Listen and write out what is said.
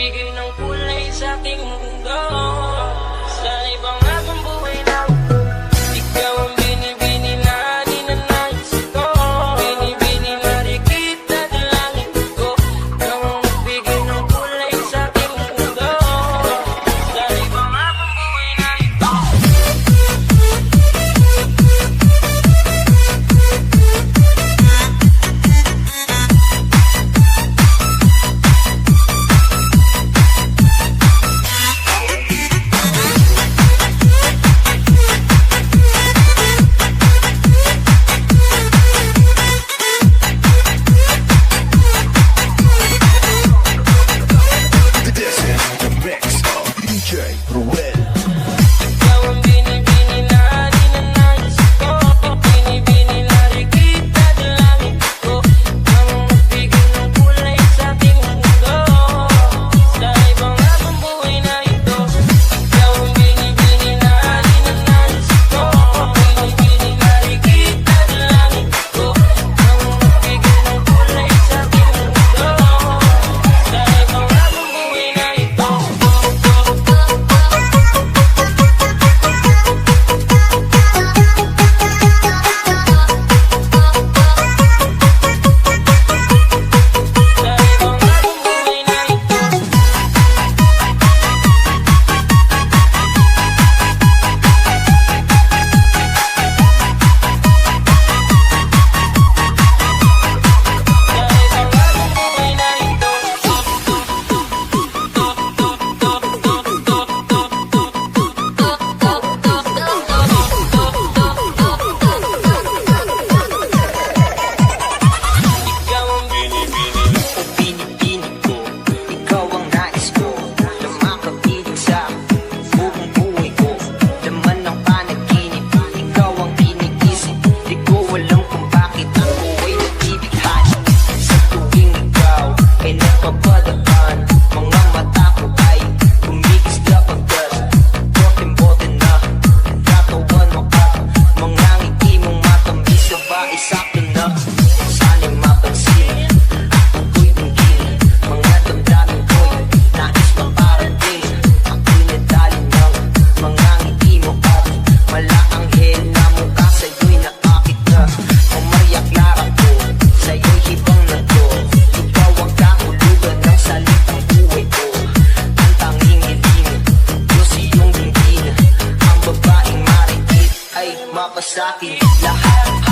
magbigay ng kulay sa aking mundo. Sana'y pangakong buhay na ikaw ang binibini na ninanais ko. Binibini na rin kita sa langit ko. Ikaw ang magbigay ng kulay sa aking mundo. Sana'y pangakong buhay na ito. Ikaw ang binibini na ninanais ko. Binibini na rin kita sa langit ko. Ikaw ang magbigay ng kulay sa aking mundo. Sana'y pangakong buhay na ito. Ikaw ang binibini na ninanais ko. Binibini na rin kita sa langit ko. Ikaw ang magbigay ng kulay sa aking mundo. Sana'y pangakong buhay na ito. Ikaw ang binibini ko, ikaw ang nais ko, na makapiling sa buong buhay ko. Laman ng panaginip, ikaw ang iniisip. Di ko alam kung bakit ako ay nagbibighani. Sa tuwing ikaw ay napapadaan, mga mata ko ay kumikisla pagkat bote-bote na katawan mo at mga ngiti mong matamis. Sabay sakto na sana'y mapansin. Ako'y tingin, mga damdamin ko'y nais maparating. Ako'y nadali ng mga ngiti mo at malaanghel na mukha. Sa'yo'y naakit na ang Maria Clara ko. Sa'yo'y hibang na to. Ikaw ang kahulugan ng salitang buhay ko. Ang tanging hiling, Diyos iyong dinggin. Ang babaeng marikit ay mapasakit lahat.